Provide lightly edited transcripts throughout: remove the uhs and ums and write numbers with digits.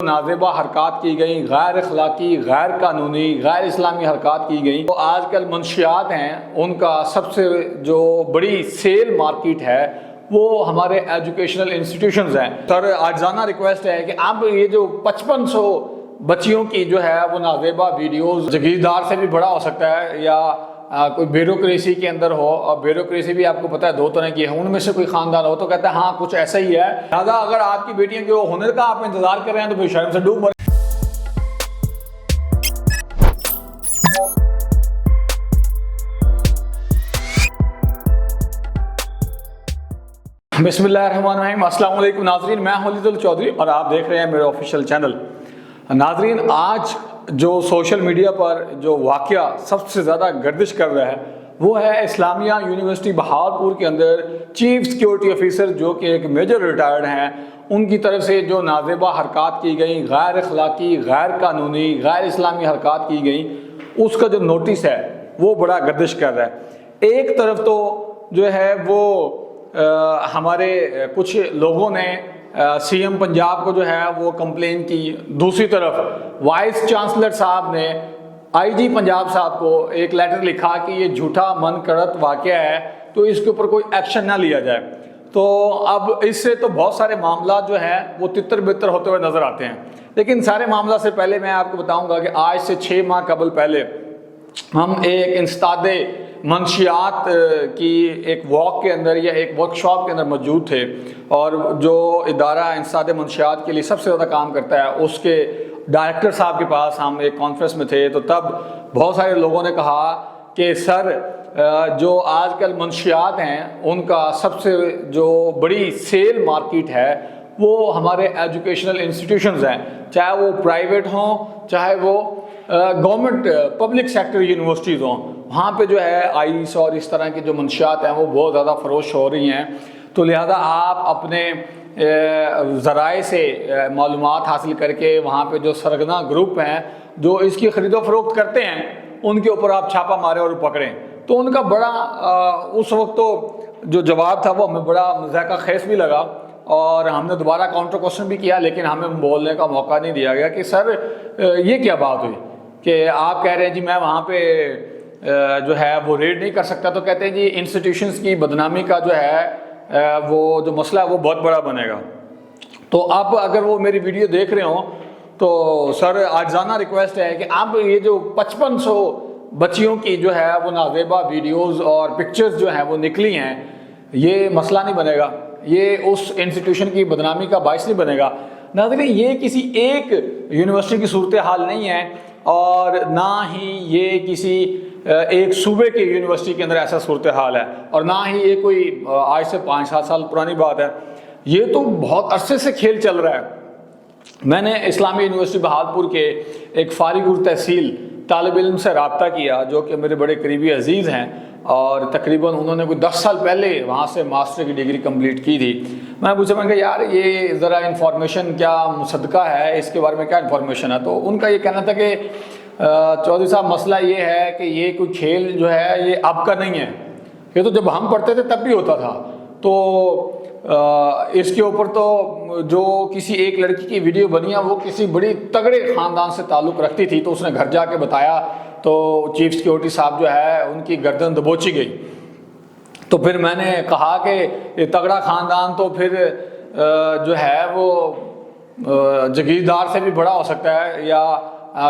نازیبہ حرکات کی گئیں، غیر اخلاقی، غیر قانونی، غیر اسلامی حرکات کی گئیں۔ تو آج کل منشیات ہیں، ان کا سب سے جو بڑی سیل مارکیٹ ہے وہ ہمارے ایجوکیشنل انسٹیٹیوشنز ہیں۔ سر عاجزانہ ریکویسٹ ہے کہ اب یہ جو 5500 بچیوں کی جو ہے وہ نازیبہ ویڈیوز جگیردار سے بھی بڑا ہو سکتا ہے یا کوئی بیوروکریسی کے اندر ہو، اور بیوروکریسی بھی آپ کو پتہ ہے دو طرح کی ہے، ان میں سے کوئی خاندان ہو تو کہتا ہے ہاں کچھ ایسا ہی ہے، لہٰذا اگر آپ کی بیٹیاں کے ہنر کا آپ انتظار کر رہے ہیں تو پھر شرم سے ڈوب مریں۔ بسم اللہ الرحمن الرحیم۔ السلام علیکم ناظرین، میں ہوں علی چودھری اور آپ دیکھ رہے ہیں میرے آفیشیل چینل۔ ناظرین، آج جو سوشل میڈیا پر جو واقعہ سب سے زیادہ گردش کر رہا ہے وہ ہے اسلامیہ یونیورسٹی بہاولپور کے اندر چیف سیکیورٹی آفیسر جو کہ ایک میجر ریٹائرڈ ہیں، ان کی طرف سے جو نازیبہ حرکات کی گئیں، غیر اخلاقی، غیر قانونی، غیر اسلامی حرکات کی گئیں، اس کا جو نوٹس ہے وہ بڑا گردش کر رہا ہے۔ ایک طرف تو جو ہے وہ ہمارے کچھ لوگوں نے سی ایم پنجاب کو جو ہے وہ کمپلین کی، دوسری طرف وائس چانسلر صاحب نے آئی جی پنجاب صاحب کو ایک لیٹر لکھا کہ یہ جھوٹا من گھڑت واقعہ ہے تو اس کے اوپر کوئی ایکشن نہ لیا جائے۔ تو اب اس سے تو بہت سارے معاملات جو ہیں وہ تتر بتر ہوتے ہوئے نظر آتے ہیں، لیکن سارے معاملات سے پہلے میں آپ کو بتاؤں گا کہ آج سے 6 ماہ قبل پہلے ہم ایک انسداد منشیات کی ایک واک کے اندر یا ایک ورک شاپ کے اندر موجود تھے، اور جو ادارہ انسداد منشیات کے لیے سب سے زیادہ کام کرتا ہے اس کے ڈائریکٹر صاحب کے پاس ہم ایک کانفرنس میں تھے۔ تو تب بہت سارے لوگوں نے کہا کہ سر جو آج کل منشیات ہیں ان کا سب سے جو بڑی سیل مارکیٹ ہے وہ ہمارے ایجوکیشنل انسٹیٹیوشنز ہیں، چاہے وہ پرائیویٹ ہوں چاہے وہ گورنمنٹ پبلک سیکٹر یونیورسٹیز ہوں، وہاں پہ جو ہے آئیس اور اس طرح کی جو منشیات ہیں وہ بہت زیادہ فروش ہو رہی ہیں۔ تو لہذا آپ اپنے ذرائع سے معلومات حاصل کر کے وہاں پہ جو سرگنا گروپ ہیں جو اس کی خرید و فروخت کرتے ہیں ان کے اوپر آپ چھاپا ماریں اور پکڑیں۔ تو ان کا بڑا اس وقت تو جو جواب تھا وہ ہمیں بڑا ذائقہ خیز بھی لگا، اور ہم نے دوبارہ کاؤنٹر کوسچن بھی کیا، لیکن ہمیں بولنے کا موقع نہیں دیا گیا کہ سر یہ کیا بات ہوئی کہ آپ کہہ رہے ہیں جی میں وہاں پہ جو ہے وہ ریڈ نہیں کر سکتا، تو کہتے ہیں جی انسٹیٹیوشنز کی بدنامی کا جو ہے وہ جو مسئلہ ہے وہ بہت بڑا بنے گا۔ تو اب اگر وہ میری ویڈیو دیکھ رہے ہوں تو سر عاجزانہ ریکویسٹ ہے کہ اب یہ جو 5500 بچیوں کی جو ہے وہ نازیبہ ویڈیوز اور پکچرز جو ہیں وہ نکلی ہیں، یہ مسئلہ نہیں بنے گا، یہ اس انسٹیٹیوشن کی بدنامی کا باعث نہیں بنے گا۔ ناظرین، یہ کسی ایک یونیورسٹی کی صورتحال نہیں ہے، اور نہ ہی یہ کسی ایک صوبے کے یونیورسٹی کے اندر ایسا صورتحال ہے، اور نہ ہی یہ کوئی آج سے 5-7 سال پرانی بات ہے، یہ تو بہت عرصے سے کھیل چل رہا ہے۔ میں نے اسلامی یونیورسٹی بہاولپور کے ایک فارغ التحصیل طالب علم سے رابطہ کیا جو کہ میرے بڑے قریبی عزیز ہیں، اور تقریباً انہوں نے کوئی 10 سال پہلے وہاں سے ماسٹر کی ڈگری کمپلیٹ کی تھی۔ میں پوچھا، میں کہ یار یہ ذرا انفارمیشن کیا مصدقہ ہے، اس کے بارے میں کیا انفارمیشن ہے؟ تو ان کا یہ کہنا تھا کہ چودھری صاحب مسئلہ یہ ہے کہ یہ کوئی کھیل جو ہے یہ اب کا نہیں ہے، یہ تو جب ہم پڑھتے تھے تب بھی ہوتا تھا۔ تو اس کے اوپر تو جو کسی ایک لڑکی کی ویڈیو بنی ہے وہ کسی بڑی تگڑے خاندان سے تعلق رکھتی تھی، تو اس نے گھر جا کے بتایا تو چیف سیکیورٹی صاحب جو ہے ان کی گردن دبوچی گئی۔ تو پھر میں نے کہا کہ یہ تگڑا خاندان تو پھر جو ہے وہ جگیردار سے بھی بڑا ہو سکتا ہے یا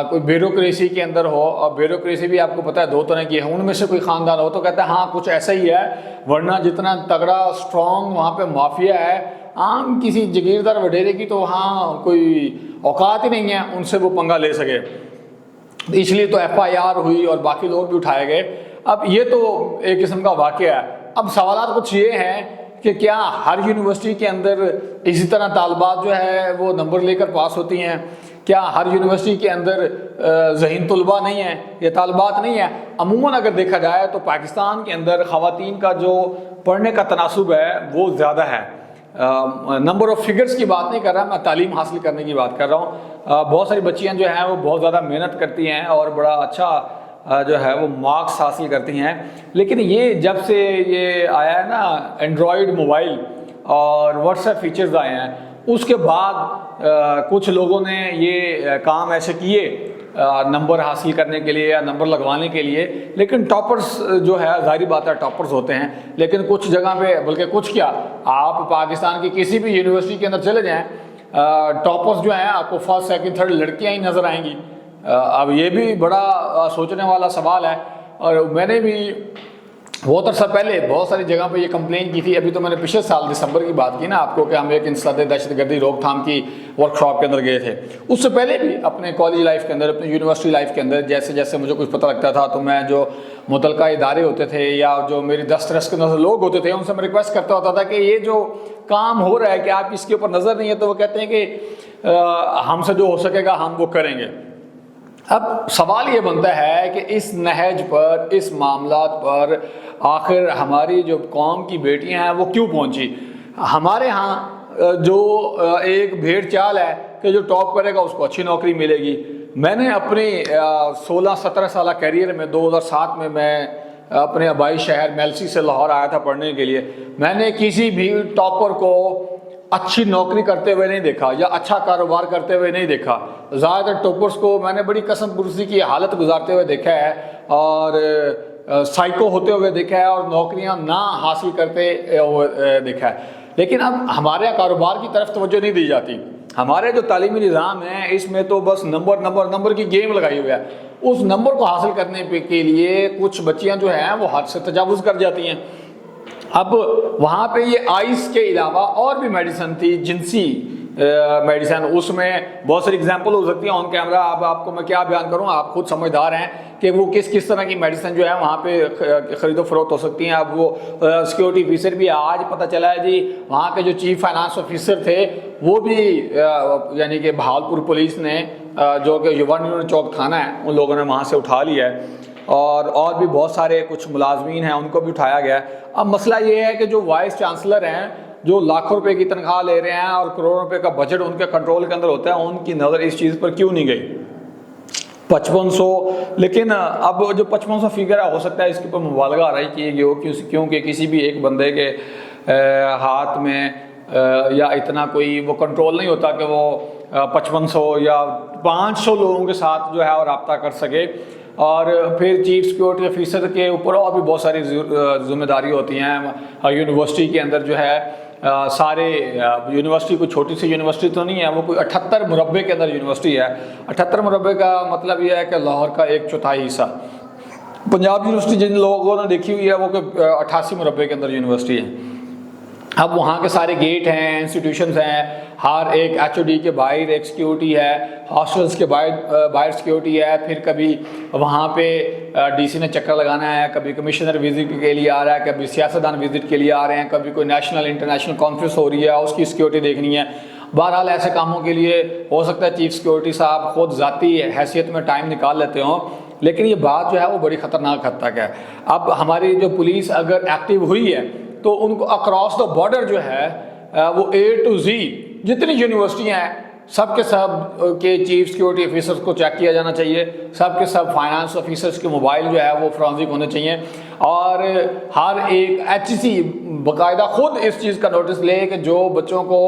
کوئی بیوروکریسی کے اندر ہو، اور بیوروکریسی بھی آپ کو پتہ ہے دو طرح کی ہے، ان میں سے کوئی خاندان ہو تو کہتا ہے ہاں کچھ ایسا ہی ہے، ورنہ جتنا تگڑا اسٹرانگ وہاں پہ مافیا ہے، عام کسی جگیردار وڈیرے کی تو وہاں کوئی اوقات ہی نہیں ہے ان سے وہ پنگا لے سکے، اس لیے تو ایف آئی آر ہوئی اور باقی لوگ بھی اٹھائے گئے۔ اب یہ تو ایک قسم کا واقعہ ہے۔ اب سوالات کچھ یہ ہیں کہ کیا ہر یونیورسٹی کے اندر اسی طرح طالبات جو ہے وہ نمبر لے کر پاس ہوتی ہیں؟ کیا ہر یونیورسٹی کے اندر ذہین طلباء نہیں ہیں یا طالبات نہیں ہیں؟ عموماً اگر دیکھا جائے تو پاکستان کے اندر خواتین کا جو پڑھنے کا تناسب ہے وہ زیادہ ہے۔ نمبر آف فگرز کی بات نہیں کر رہا، میں تعلیم حاصل کرنے کی بات کر رہا ہوں۔ بہت ساری بچیاں جو ہیں وہ بہت زیادہ محنت کرتی ہیں اور بڑا اچھا جو ہے وہ مارکس حاصل کرتی ہیں، لیکن یہ جب سے یہ آیا ہے نا اینڈرائڈ موبائل اور واٹس ایپ فیچرز آئے ہیں، اس کے بعد کچھ لوگوں نے یہ کام ایسے کیے نمبر حاصل کرنے کے لیے یا نمبر لگوانے کے لیے، لیکن ٹاپرز جو ہے ظاہری بات ہے ٹاپرز ہوتے ہیں، لیکن کچھ جگہ پہ بلکہ کچھ کیا، آپ پاکستان کی کسی بھی یونیورسٹی کے اندر چلے جائیں، ٹاپرز جو ہیں آپ کو فرسٹ سیکنڈ تھرڈ لڑکیاں ہی نظر آئیں گی۔ اب یہ بھی بڑا سوچنے والا سوال ہے، اور میں نے بھی بہت عرصہ پہلے بہت ساری جگہ پہ یہ کمپلین کی تھی۔ ابھی تو میں نے پچھلے سال دسمبر کی بات کی نا آپ کو، کہ ہم ایک انسداد دہشت گردی روک تھام کی ورکشاپ کے اندر گئے تھے۔ اس سے پہلے بھی اپنے کالج لائف کے اندر، اپنی یونیورسٹی لائف کے اندر جیسے جیسے مجھے کچھ پتہ لگتا تھا تو میں جو متعلقہ ادارے ہوتے تھے یا جو میری دسترس کے اندر لوگ ہوتے تھے ان سے میں ریکویسٹ کرتا ہوتا تھا کہ یہ جو کام ہو رہا ہے کہ آپ اس کے اوپر نظر نہیں ہے، تو وہ کہتے ہیں کہ ہم سے جو ہو سکے گا ہم وہ کریں گے۔ اب سوال یہ بنتا ہے کہ اس نہج پر، اس معاملات پر آخر ہماری جو قوم کی بیٹیاں ہیں وہ کیوں پہنچی؟ ہمارے ہاں جو ایک بھیڑ چال ہے کہ جو ٹاپ کرے گا اس کو اچھی نوکری ملے گی۔ میں نے اپنی 16-17 سالہ کیریئر میں 2007 میں اپنے آبائی شہر میلسی سے لاہور آیا تھا پڑھنے کے لیے۔ میں نے کسی بھی ٹاپر کو اچھی نوکری کرتے ہوئے نہیں دیکھا یا اچھا کاروبار کرتے ہوئے نہیں دیکھا۔ زیادہ تر ٹاپرز کو میں نے بڑی قسم پرسی کی حالت گزارتے ہوئے دیکھا ہے، اور سائیکو ہوتے ہوئے دیکھا ہے، اور نوکریاں نہ حاصل کرتے ہوئے دیکھا ہے۔ لیکن اب ہمارے کاروبار کی طرف توجہ نہیں دی جاتی۔ ہمارے جو تعلیمی نظام ہے اس میں تو بس نمبر کی گیم لگائی ہوئی ہے۔ اس نمبر کو حاصل کرنے کے لیے کچھ بچیاں جو ہیں وہ حد سے تجاوز کر جاتی ہیں۔ اب وہاں پہ یہ آئس کے علاوہ اور بھی میڈیسن تھی، جنسی میڈیسن، اس میں بہت ساری ایگزامپل ہو سکتی ہیں آن کیمرہ۔ اب آپ کو میں کیا بیان کروں، آپ خود سمجھدار ہیں کہ وہ کس طرح کی میڈیسن جو ہے وہاں پہ خرید و فروخت ہو سکتی ہیں۔ اب وہ سیکورٹی آفیسر بھی آج پتہ چلا ہے جی، وہاں کے جو چیف فائنانس آفیسر تھے وہ بھی یعنی کہ بہاولپور پولیس نے جو کہ یوون چوک تھانہ ہے ان لوگوں نے وہاں سے اٹھا لیا ہے، اور بھی بہت سارے کچھ ملازمین ہیں ان کو بھی اٹھایا گیا ہے۔ اب مسئلہ یہ ہے کہ جو وائس چانسلر ہیں جو لاکھوں روپے کی تنخواہ لے رہے ہیں اور کروڑوں روپے کا بجٹ ان کے کنٹرول کے اندر ہوتا ہے، ان کی نظر اس چیز پر کیوں نہیں گئی؟ 5500، لیکن اب جو 5500 فگر ہے ہو سکتا ہے اس کے اوپر مبالغہ آرائی کی گئی ہو، کیونکہ کسی بھی ایک بندے کے ہاتھ میں یا اتنا کوئی وہ کنٹرول نہیں ہوتا کہ وہ 5500 یا 500 لوگوں کے ساتھ جو ہے وہ رابطہ کر سکے۔ اور پھر چیف سیکورٹی آفیسر کے اوپر اور بھی بہت ساری ذمہ داری ہوتی ہیں۔ یونیورسٹی کے اندر جو ہے سارے یونیورسٹی کوئی چھوٹی سی یونیورسٹی تو نہیں ہے، وہ کوئی 78 مربع کے اندر یونیورسٹی ہے۔ 78 مربع کا مطلب یہ ہے کہ لاہور کا 1/4 حصہ۔ پنجاب یونیورسٹی جن لوگوں نے دیکھی ہوئی ہے وہ کہ 88 مربع کے اندر یونیورسٹی ہے۔ اب وہاں کے سارے گیٹ ہیں، انسٹیٹیوشنز ہیں، ہر ایک ایچ او ڈی کے باہر ایک سیکیورٹی ہے، ہاسٹلس کے باہر سیکیورٹی ہے۔ پھر کبھی وہاں پہ ڈی سی نے چکر لگانا ہے، کبھی کمشنر وزٹ کے لیے آ رہا ہے، کبھی سیاستدان وزٹ کے لیے آ رہے ہیں، کبھی کوئی نیشنل انٹرنیشنل کانفرنس ہو رہی ہے اس کی سیکیورٹی دیکھنی ہے۔ بہرحال ایسے کاموں کے لیے ہو سکتا ہے چیف سیکیورٹی صاحب خود ذاتی حیثیت میں ٹائم نکال لیتے ہوں، لیکن یہ بات جو ہے وہ بڑی خطرناک حد تک ہے۔ اب ہماری جو پولیس اگر ایکٹیو ہوئی ہے تو ان کو اکراس دا بارڈر جو ہے وہ A to Z جتنی یونیورسٹیاں ہیں سب کے سب کے چیف سیکورٹی آفیسرز کو چیک کیا جانا چاہیے، سب کے سب فائنانس آفیسرز کے موبائل جو ہے وہ فرانزک ہونے چاہیے، اور ہر ایک ایچ سی باقاعدہ خود اس چیز کا نوٹس لے کہ جو بچوں کو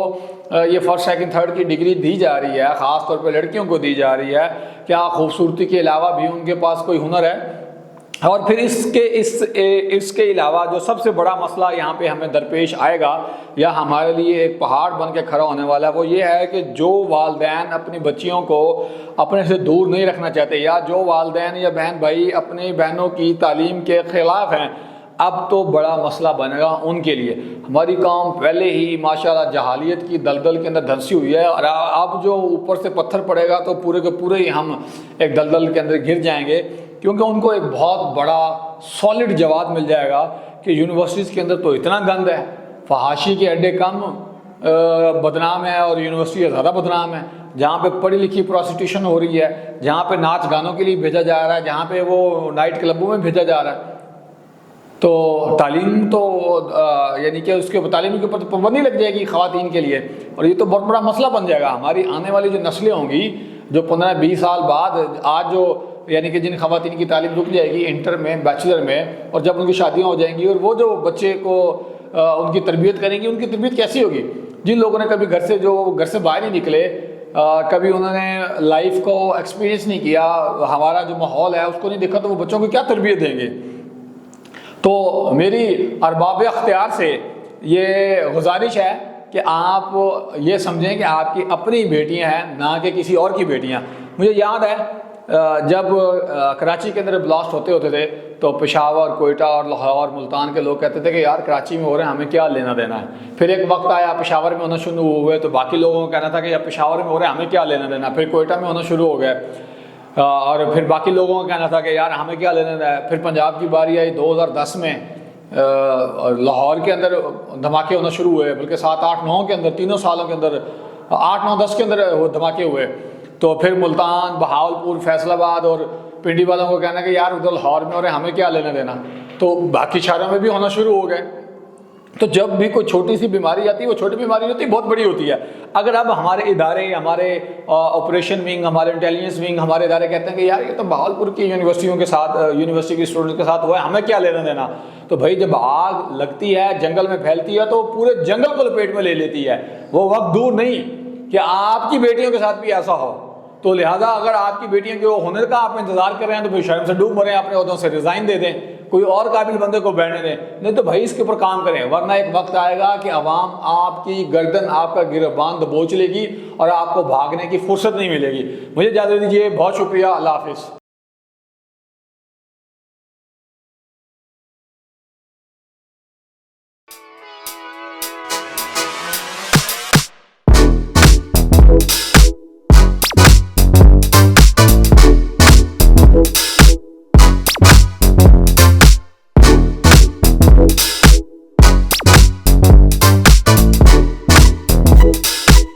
یہ فرسٹ سیکنڈ تھرڈ کی ڈگری دی جا رہی ہے، خاص طور پہ لڑکیوں کو دی جا رہی ہے، کیا خوبصورتی کے علاوہ بھی ان کے پاس کوئی ہنر ہے؟ اور پھر اس کے علاوہ جو سب سے بڑا مسئلہ یہاں پہ ہمیں درپیش آئے گا یا ہمارے لیے ایک پہاڑ بن کے کھڑا ہونے والا ہے، وہ یہ ہے کہ جو والدین اپنی بچیوں کو اپنے سے دور نہیں رکھنا چاہتے، یا جو والدین یا بہن بھائی اپنی بہنوں کی تعلیم کے خلاف ہیں، اب تو بڑا مسئلہ بنے گا ان کے لیے۔ ہماری قوم پہلے ہی ماشاءاللہ جہالیت کی دلدل کے اندر دھنسی ہوئی ہے، اور اب جو اوپر سے پتھر پڑے گا تو پورے کے پورے ہی ہم ایک دلدل کے اندر گر جائیں گے، کیونکہ ان کو ایک بہت بڑا سالڈ جواب مل جائے گا کہ یونیورسٹیز کے اندر تو اتنا گند ہے، فحاشی کے اڈے کم بدنام ہے اور یونیورسٹی زیادہ بدنام ہے، جہاں پہ پڑھی لکھی پروسٹیٹیوشن ہو رہی ہے، جہاں پہ ناچ گانوں کے لیے بھیجا جا رہا ہے، جہاں پہ وہ نائٹ کلبوں میں بھیجا جا رہا ہے۔ تو تعلیم تو یعنی کہ اس کے تعلیم کے اوپر پابندی لگ جائے گی خواتین کے لیے، اور یہ تو بہت بڑا مسئلہ بن جائے گا۔ ہماری آنے والی جو نسلیں ہوں گی جو 15-20 سال بعد، آج جو یعنی کہ جن خواتین کی تعلیم رک جائے گی انٹر میں، بیچلر میں، اور جب ان کی شادیاں ہو جائیں گی اور وہ جو بچے کو ان کی تربیت کریں گی، ان کی تربیت کیسی ہوگی؟ جن لوگوں نے کبھی گھر سے باہر نہیں نکلے، کبھی انہوں نے لائف کو ایکسپیرینس نہیں کیا، ہمارا جو ماحول ہے اس کو نہیں دیکھا، تو وہ بچوں کو کیا تربیت دیں گے؟ تو میری ارباب اختیار سے یہ گزارش ہے کہ آپ یہ سمجھیں کہ آپ کی اپنی بیٹیاں ہیں، نہ کہ کسی اور کی بیٹیاں۔ مجھے یاد ہے جب کراچی کے اندر بلاسٹ ہوتے تھے تو پشاور، کوئٹہ اور لاہور، ملتان کے لوگ کہتے تھے کہ یار کراچی میں ہو رہے ہیں، ہمیں کیا لینا دینا ہے۔ پھر ایک وقت آیا پشاور میں ہونا شروع ہوئے تو باقی لوگوں کو کہنا تھا کہ یار پشاور میں ہو رہے ہیں، ہمیں کیا لینا دینا ہے۔ پھر کوئٹہ میں ہونا شروع ہو گئے اور پھر باقی لوگوں کا کہنا تھا کہ یار ہمیں کیا لینا دینا ہے۔ پھر پنجاب کی باری آئی 2010 میں، لاہور کے اندر دھماکے ہونا شروع ہوئے، بلکہ 7، 8، 9 کے اندر، تینوں سالوں کے اندر 8، 9، 10 کے اندر وہ دھماکے ہوئے۔ تو پھر ملتان، بہاولپور، فیصل آباد اور پنڈی والوں کو کہنا کہ یار ادھر لاہور میں ہو رہے ہیں، ہمیں کیا لینا دینا، تو باقی شہروں میں بھی ہونا شروع ہو گئے۔ تو جب بھی کوئی چھوٹی سی بیماری آتی ہے، وہ چھوٹی بیماری ہوتی ہے، بہت بڑی ہوتی ہے۔ اگر اب ہمارے ادارے، ہمارے آپریشن ونگ، ہمارے انٹیلیجنس ونگ، ہمارے ادارے کہتے ہیں کہ یار یہ تو بہاولپور کی یونیورسٹیوں کے ساتھ، یونیورسٹی کے اسٹوڈنٹ کے ساتھ ہوا ہے، ہمیں کیا لینا دینا، تو بھائی جب آگ لگتی ہے، جنگل میں پھیلتی ہے، تو پورے جنگل کو لپیٹ میں لے لیتی ہے۔ وہ وقت دور نہیں کہ آپ کی بیٹیوں کے ساتھ بھی ایسا ہو۔ تو لہٰذا اگر آپ کی بیٹیاں کے ہنر کا آپ انتظار کر رہے ہیں تو پھر شرم سے ڈوب مریں، اپنے عہدوں سے ریزائن دے دیں، کوئی اور قابل بندے کو بیٹھنے دیں، نہیں تو بھائی اس کے اوپر کام کریں، ورنہ ایک وقت آئے گا کہ عوام آپ کی گردن، آپ کا گریبان دبوچ لے گی اور آپ کو بھاگنے کی فرصت نہیں ملے گی۔ مجھے اجازت دیجیے، بہت شکریہ، اللہ حافظ۔